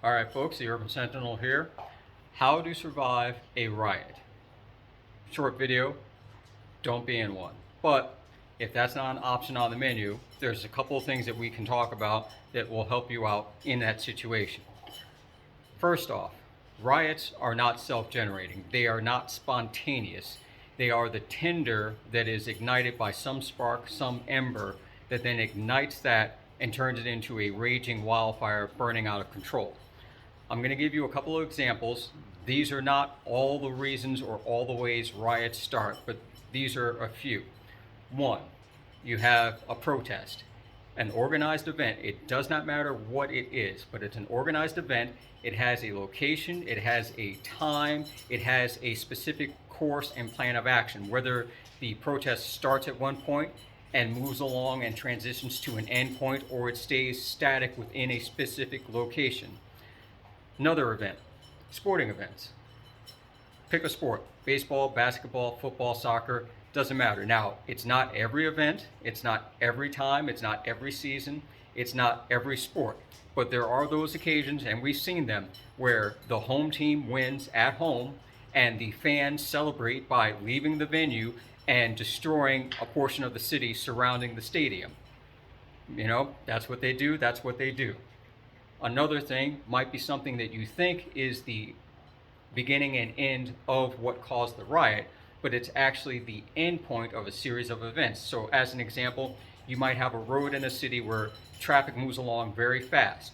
All right, folks, the Urban Sentinel here. How to survive a riot. Short video, don't be in one. But if that's not an option on the menu, there's a couple of things that we can talk about that will help you out in that situation. First off, riots are not self-generating. They are not spontaneous. They are the tinder that is ignited by some spark, some ember, that then ignites that and turns it into a raging wildfire burning out of control. I'm going to give you a couple of examples. These are not all the reasons or all the ways riots start, but these are a few. One, you have a protest, an organized event. It does not matter what it is, but it's an organized event. It has a location, it has a time, it has a specific course and plan of action, whether the protest starts at one point and moves along and transitions to an end point, or it stays static within a specific location. Another event, sporting events. Pick a sport, baseball, basketball, football, soccer, doesn't matter. Now, it's not every event, it's not every time, it's not every season, it's not every sport. But there are those occasions, and we've seen them, where the home team wins at home and the fans celebrate by leaving the venue and destroying a portion of the city surrounding the stadium. You know, that's what they do, that's what they do. Another thing might be something that you think is the beginning and end of what caused the riot, but it's actually the end point of a series of events. So as an example, you might have a road in a city where traffic moves along very fast.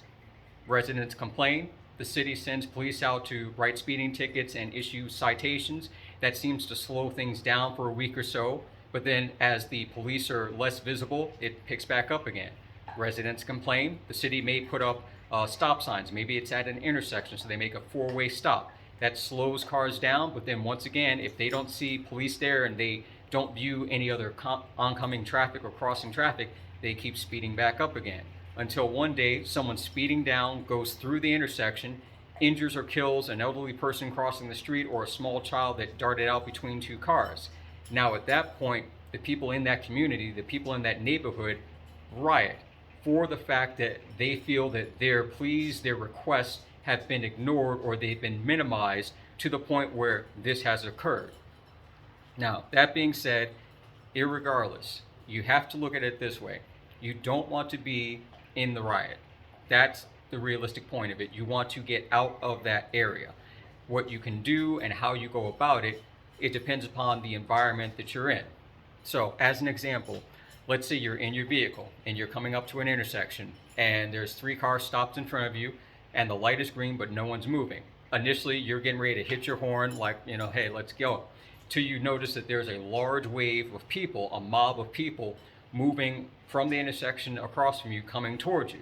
Residents complain, the city sends police out to write speeding tickets and issue citations. That seems to slow things down for a week or so, but then as the police are less visible, it picks back up again. Residents complain, the city may put up stop signs. Maybe it's at an intersection, so they make a four-way stop. That slows cars down, but then once again, if they don't see police there and they don't view any other oncoming traffic or crossing traffic, they keep speeding back up again. Until one day, someone speeding down goes through the intersection, injures or kills an elderly person crossing the street or a small child that darted out between two cars. Now at that point, the people in that community, the people in that neighborhood riot for the fact that they feel that their pleas, their requests have been ignored or they've been minimized to the point where this has occurred. Now, that being said, irregardless, you have to look at it this way. You don't want to be in the riot. That's the realistic point of it. You want to get out of that area. What you can do and how you go about it, it depends upon the environment that you're in. So, as an example, let's say you're in your vehicle and you're coming up to an intersection and there's 3 cars stopped in front of you and the light is green but no one's moving. Initially, you're getting ready to hit your horn like, hey, let's go. Till you notice that there's a large wave of people, a mob of people moving from the intersection across from you coming towards you.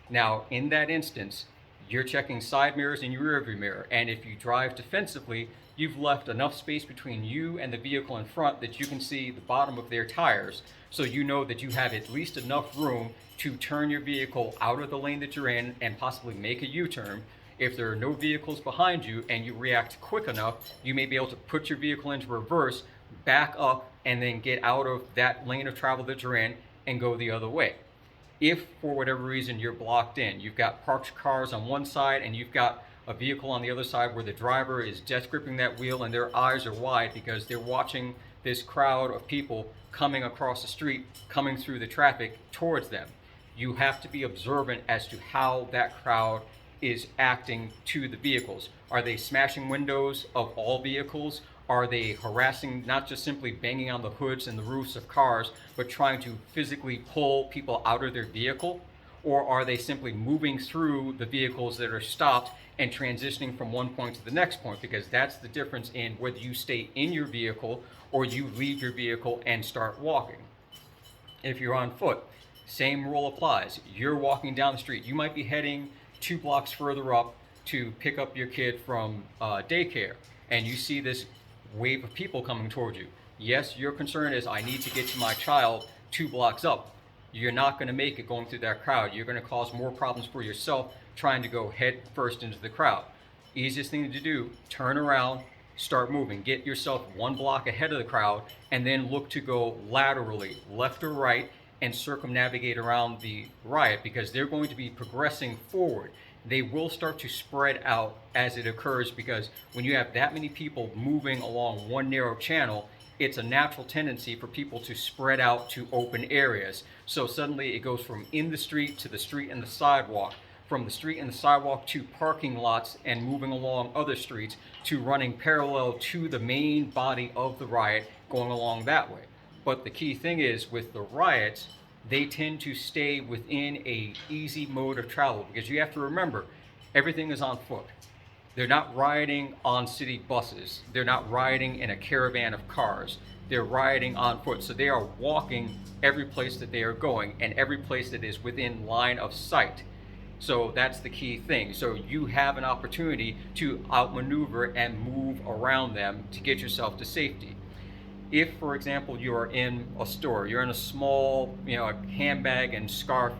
Now, in that instance, you're checking side mirrors and your rearview mirror, and if you drive defensively, you've left enough space between you and the vehicle in front that you can see the bottom of their tires, so you know that you have at least enough room to turn your vehicle out of the lane that you're in and possibly make a U-turn. If there are no vehicles behind you and you react quick enough, you may be able to put your vehicle into reverse, back up, and then get out of that lane of travel that you're in and go the other way. If for whatever reason you're blocked in, you've got parked cars on one side and you've got a vehicle on the other side where the driver is just gripping that wheel and their eyes are wide because they're watching this crowd of people coming across the street, coming through the traffic towards them. You have to be observant as to how that crowd is acting to the vehicles. Are they smashing windows of all vehicles? Are they harassing, not just simply banging on the hoods and the roofs of cars, but trying to physically pull people out of their vehicle? Or are they simply moving through the vehicles that are stopped and transitioning from one point to the next point? Because that's the difference in whether you stay in your vehicle or you leave your vehicle and start walking. If you're on foot, same rule applies. You're walking down the street. You might be heading 2 blocks further up to pick up your kid from daycare, and you see this wave of people coming towards you. Yes, your concern is, I need to get to my child 2 blocks up. You're not going to make it going through that crowd. You're going to cause more problems for yourself trying to go head first into the crowd. Easiest thing to do, turn around, start moving. Get yourself 1 block ahead of the crowd, and then look to go laterally, left or right, and circumnavigate around the riot, because they're going to be progressing forward. they will start to spread out as it occurs, because when you have that many people moving along one narrow channel, it's a natural tendency for people to spread out to open areas. So suddenly it goes from in the street to the street and the sidewalk, from the street and the sidewalk to parking lots and moving along other streets, to running parallel to the main body of the riot going along that way. But the key thing is, with the riots, they tend to stay within a easy mode of travel, because you have to remember, everything is on foot. They're not rioting on city buses. They're not rioting in a caravan of cars. They're rioting on foot. So they are walking every place that they are going, and every place that is within line of sight. So that's the key thing. So you have an opportunity to outmaneuver and move around them to get yourself to safety. If, for example, you are in a store, you're in a small, handbag and scarf,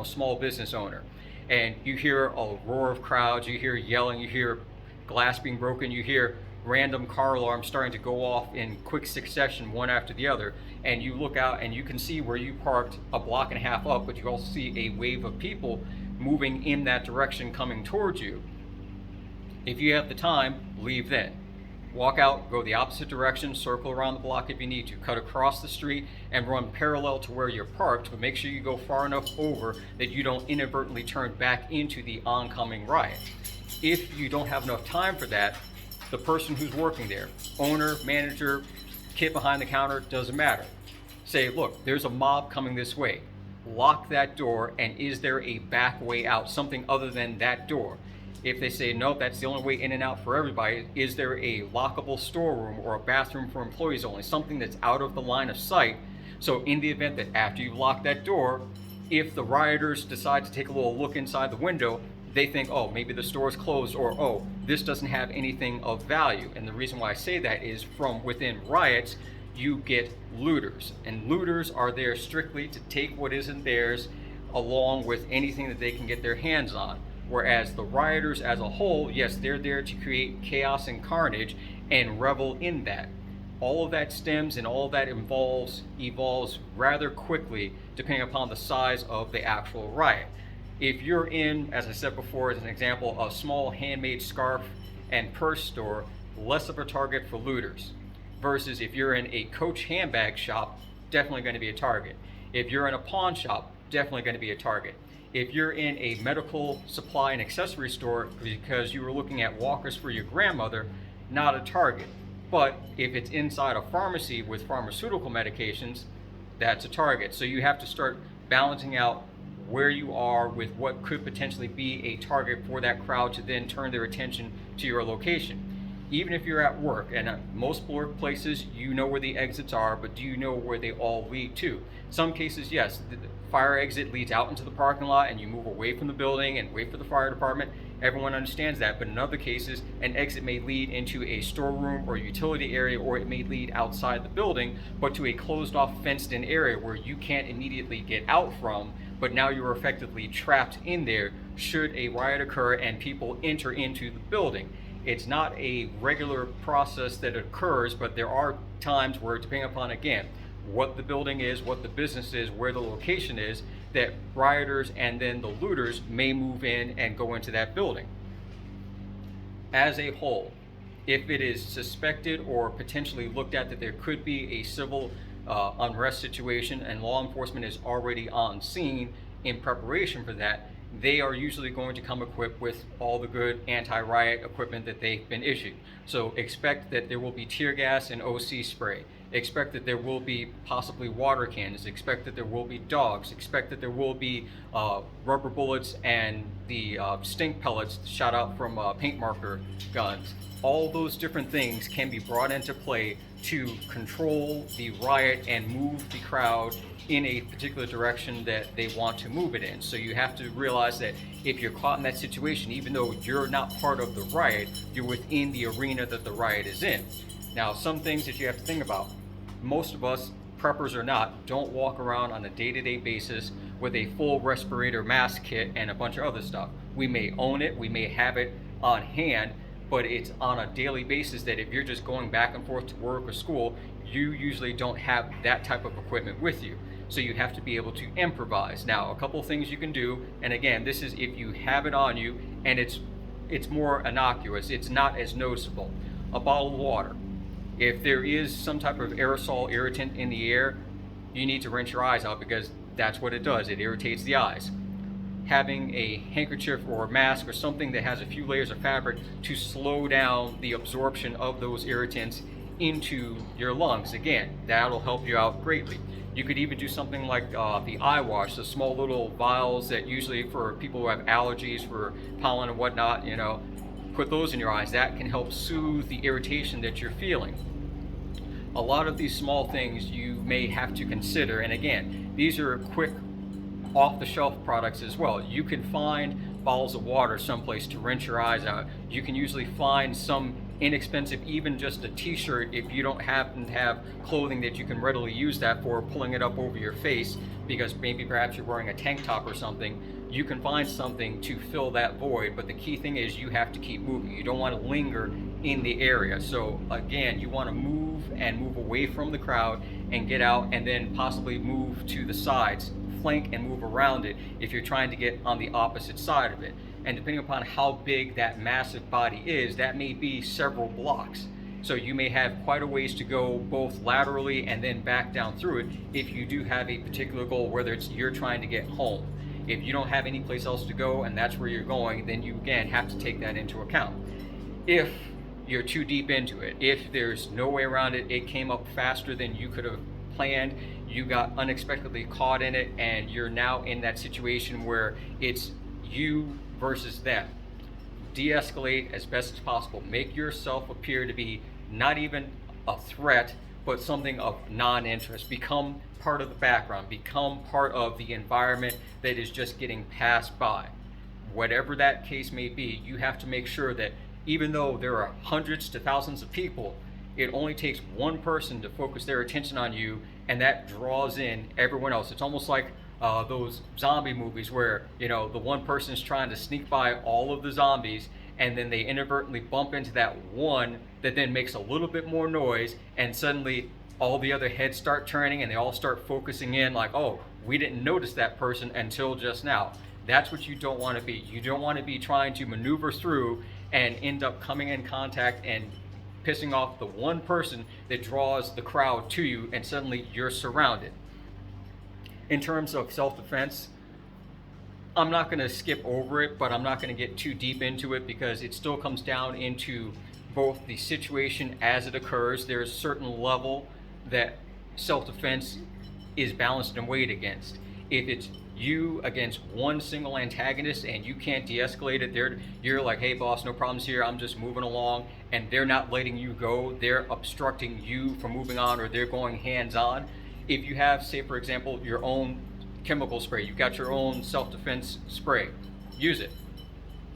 small business owner, and you hear a roar of crowds, you hear yelling, you hear glass being broken, you hear random car alarms starting to go off in quick succession, one after the other, and you look out and you can see where you parked a block and a half up, but you also see a wave of people moving in that direction coming towards you. If you have the time, leave then. Walk out, go the opposite direction, circle around the block if you need to, cut across the street and run parallel to where you're parked, but make sure you go far enough over that you don't inadvertently turn back into the oncoming riot. If you don't have enough time for that, the person who's working there, owner, manager, kid behind the counter, doesn't matter. Say, look, there's a mob coming this way. Lock that door, and is there a back way out, something other than that door? If they say, no, that's the only way in and out for everybody, is there a lockable storeroom or a bathroom for employees only, something that's out of the line of sight? So in the event that after you lock that door, if the rioters decide to take a little look inside the window, they think, oh, maybe the store is closed, or, oh, this doesn't have anything of value. And the reason why I say that is, from within riots, you get looters. And looters are there strictly to take what isn't theirs, along with anything that they can get their hands on. Whereas the rioters as a whole, yes, they're there to create chaos and carnage and revel in that. All of that stems and all of that evolves rather quickly depending upon the size of the actual riot. If you're in, as I said before, as an example, a small handmade scarf and purse store, less of a target for looters. Versus if you're in a Coach handbag shop, definitely going to be a target. If you're in a pawn shop, definitely going to be a target. If you're in a medical supply and accessory store because you were looking at walkers for your grandmother, not a target. But if it's inside a pharmacy with pharmaceutical medications, that's a target. So you have to start balancing out where you are with what could potentially be a target for that crowd to then turn their attention to your location. Even if you're at work, and at most workplaces, you know where the exits are, but do you know where they all lead to? Some cases, yes, the fire exit leads out into the parking lot and you move away from the building and wait for the fire department. Everyone understands that, but in other cases, an exit may lead into a storeroom or utility area, or it may lead outside the building, but to a closed off, fenced in area where you can't immediately get out from, but now you're effectively trapped in there should a riot occur and people enter into the building. It's not a regular process that occurs, but there are times where, depending upon, again, what the building is, what the business is, where the location is, that rioters and then the looters may move in and go into that building. As a whole, if it is suspected or potentially looked at that there could be a civil unrest situation and law enforcement is already on scene in preparation for that, they are usually going to come equipped with all the good anti-riot equipment that they've been issued. So expect that there will be tear gas and OC spray. Expect that there will be possibly water cannons. Expect that there will be dogs. Expect that there will be rubber bullets and the stink pellets shot out from paint marker guns. All those different things can be brought into play to control the riot and move the crowd in a particular direction that they want to move it in. So you have to realize that if you're caught in that situation, even though you're not part of the riot, you're within the arena that the riot is in. Now, some things that you have to think about. Most of us, preppers or not, don't walk around on a day-to-day basis with a full respirator mask kit and a bunch of other stuff. We may own it, we may have it on hand, but it's on a daily basis that if you're just going back and forth to work or school, you usually don't have that type of equipment with you. so you have to be able to improvise. Now, a couple things you can do, and again, this is if you have it on you and it's more innocuous, it's not as noticeable. A bottle of water. If there is some type of aerosol irritant in the air, you need to rinse your eyes out, because that's what it does. It irritates the eyes. Having a handkerchief or a mask or something that has a few layers of fabric to slow down the absorption of those irritants into your lungs. Again, that'll help you out greatly. You could even do something like the eye wash, the small little vials that usually for people who have allergies for pollen and whatnot, put those in your eyes. That can help soothe the irritation that you're feeling. A lot of these small things you may have to consider, and again, these are quick off-the-shelf products as well. You can find bottles of water someplace to rinse your eyes out. You can usually find some inexpensive, even just a t-shirt, if you don't happen to have clothing that you can readily use that for, pulling it up over your face because maybe perhaps you're wearing a tank top or something. You can find something to fill that void, but the key thing is you have to keep moving. You don't want to linger in the area. So again, you want to move away from the crowd and get out, and then possibly move to the sides, flank and move around it if you're trying to get on the opposite side of it. And depending upon how big that massive body is, that may be several blocks. So you may have quite a ways to go, both laterally and then back down through it, if you do have a particular goal, whether it's you're trying to get home. If you don't have any place else to go and that's where you're going, then you again have to take that into account. If you're too deep into it, if there's no way around it, it came up faster than you could have planned, you got unexpectedly caught in it, and you're now in that situation where it's you versus them. De-escalate as best as possible. Make yourself appear to be not even a threat, but something of non-interest. Become part of the background. Become part of the environment that is just getting passed by. Whatever that case may be, you have to make sure that even though there are hundreds to thousands of people, it only takes one person to focus their attention on you, and that draws in everyone else. It's almost like those zombie movies where, the one person is trying to sneak by all of the zombies, and then they inadvertently bump into that one that then makes a little bit more noise, and suddenly all the other heads start turning and they all start focusing in like, oh, we didn't notice that person until just now. That's what you don't want to be. You don't want to be trying to maneuver through and end up coming in contact and pissing off the one person that draws the crowd to you, and suddenly you're surrounded. In terms of self-defense, I'm not going to skip over it, but I'm not going to get too deep into it because it still comes down into both the situation as it occurs. There's a certain level that self-defense is balanced and weighed against. If it's you against one single antagonist and you can't de-escalate it, you're like, hey boss, no problems here, I'm just moving along, and they're not letting you go, they're obstructing you from moving on, or they're going hands-on. If you have, say for example, your own chemical spray, you've got your own self-defense spray, use it.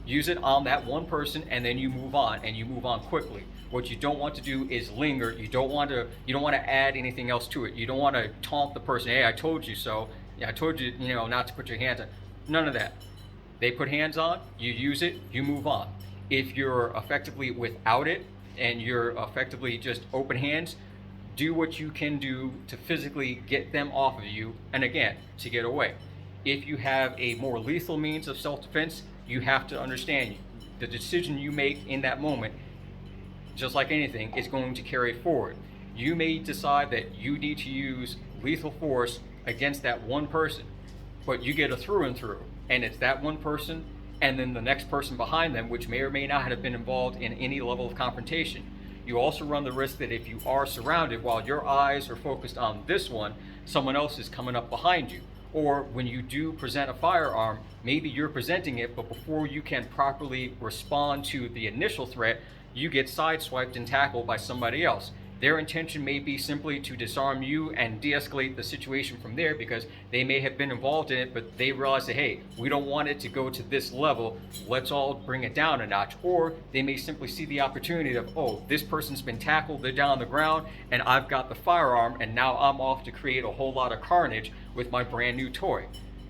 Use it on that one person, and then you move on, and you move on quickly. What you don't want to do is linger. You don't want to add anything else to it. You don't want to taunt the person, hey, I told you so. Yeah, I told you, not to put your hands on. None of that. They put hands on, you use it, you move on. If you're effectively without it and you're effectively just open hands, do what you can do to physically get them off of you, and again, to get away. If you have a more lethal means of self-defense, you have to understand the decision you make in that moment, just like anything, is going to carry forward. You may decide that you need to use lethal force against that one person, but you get a through and through, and it's that one person and then the next person behind them, which may or may not have been involved in any level of confrontation. You also run the risk that if you are surrounded, while your eyes are focused on this one, someone else is coming up behind you. Or when you do present a firearm, maybe you're presenting it, but before you can properly respond to the initial threat, you get sideswiped and tackled by somebody else. Their intention may be simply to disarm you and de-escalate the situation from there, because they may have been involved in it, but they realize that, hey, we don't want it to go to this level, let's all bring it down a notch. Or they may simply see the opportunity of, oh, this person's been tackled, they're down on the ground, and I've got the firearm, and now I'm off to create a whole lot of carnage with my brand new toy.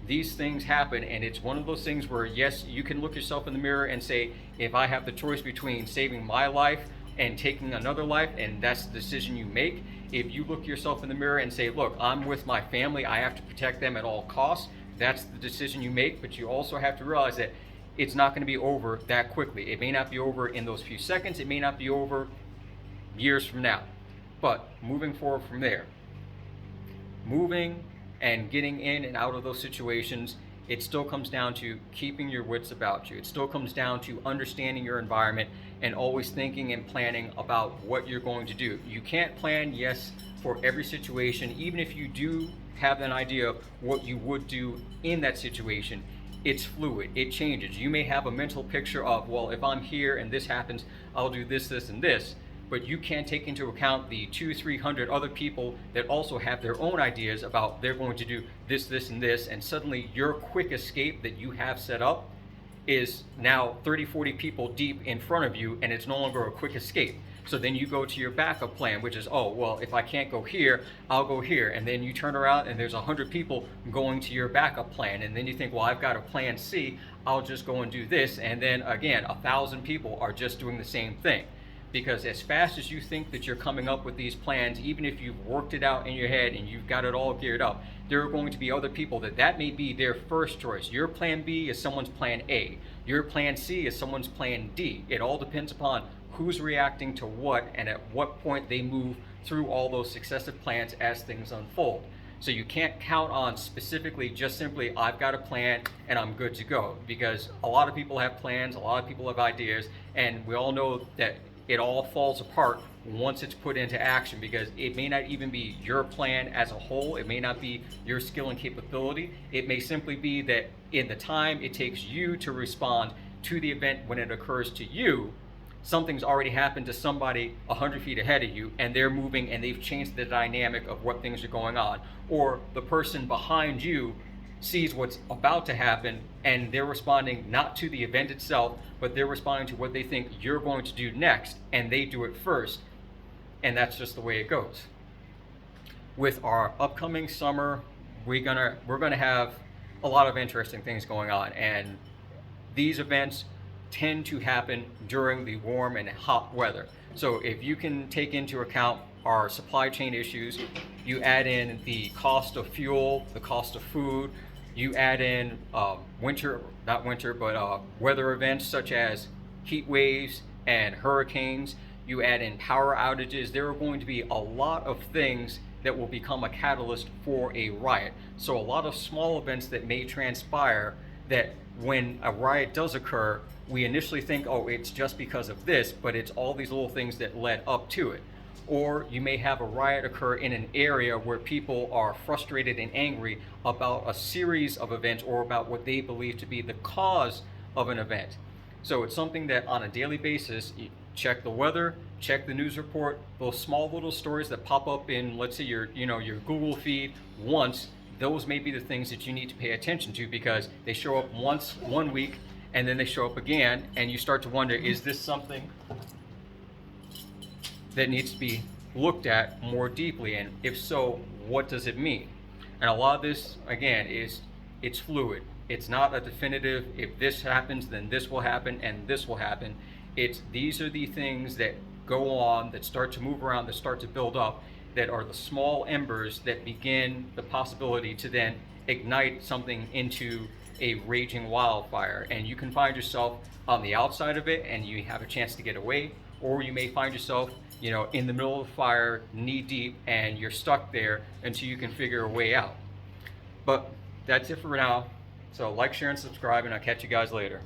These things happen, and it's one of those things where, yes, you can look yourself in the mirror and say, if I have the choice between saving my life and taking another life, and that's the decision you make, If you look yourself in the mirror and say, look, I'm with my family, I have to protect them at all costs, that's the decision you make. But you also have to realize that it's not going to be over that quickly. It may not be over in those few seconds. It may not be over years from now. But moving forward from there, moving and getting in and out of those situations, it still comes down to keeping your wits about you. It still comes down to understanding your environment and always thinking and planning about what you're going to do. You can't plan, yes, for every situation. Even if you do have an idea of what you would do in that situation, it's fluid, it changes. You may have a mental picture of, well, if I'm here and this happens, I'll do this, this, and this. But you can't take into account the 200-300 other people that also have their own ideas about they're going to do this, this, and this, and suddenly your quick escape that you have set up is now 30-40 people deep in front of you, and it's no longer a quick escape. So then you go to your backup plan, which is, oh, well, if I can't go here, I'll go here. And then you turn around and there's 100 people going to your backup plan. And then you think, well, I've got a plan C, I'll just go and do this. And then again, 1,000 people are just doing the same thing. Because as fast as you think that you're coming up with these plans, even if you've worked it out in your head and you've got it all geared up, there are going to be other people that may be their first choice. Your plan B is someone's plan A. Your plan C is someone's plan D. It all depends upon who's reacting to what and at what point they move through all those successive plans as things unfold. So you can't count on specifically just simply, I've got a plan and I'm good to go. Because a lot of people have plans, a lot of people have ideas, and we all know that it all falls apart once it's put into action, because it may not even be your plan as a whole. It may not be your skill and capability. It may simply be that in the time it takes you to respond to the event when it occurs to you, something's already happened to somebody 100 feet ahead of you, and they're moving and they've changed the dynamic of what things are going on. Or the person behind you sees what's about to happen and they're responding not to the event itself, but they're responding to what they think you're going to do next, and they do it first. And that's just the way it goes. With our upcoming summer, we're gonna have a lot of interesting things going on, and these events tend to happen during the warm and hot weather. So if you can take into account our supply chain issues, you add in the cost of fuel, the cost of food, you add in weather events such as heat waves and hurricanes, you add in power outages, there are going to be a lot of things that will become a catalyst for a riot. So a lot of small events that may transpire, that when a riot does occur, we initially think, oh, it's just because of this, but it's all these little things that led up to it. Or you may have a riot occur in an area where people are frustrated and angry about a series of events or about what they believe to be the cause of an event. So it's something that on a daily basis, you check the weather, check the news report, those small little stories that pop up in, let's say, your Google feed once, those may be the things that you need to pay attention to, because they show up once one week and then they show up again, and you start to wonder, is this something that needs to be looked at more deeply, and if so, what does it mean? And a lot of this, again, it's fluid. It's not a definitive, if this happens, then this will happen and this will happen. It's these are the things that go on, that start to move around, that start to build up, that are the small embers that begin the possibility to then ignite something into a raging wildfire. And you can find yourself on the outside of it and you have a chance to get away, or you may find yourself in the middle of the fire, knee deep, and you're stuck there until you can figure a way out. But that's it for now. So like, share, and subscribe, and I'll catch you guys later.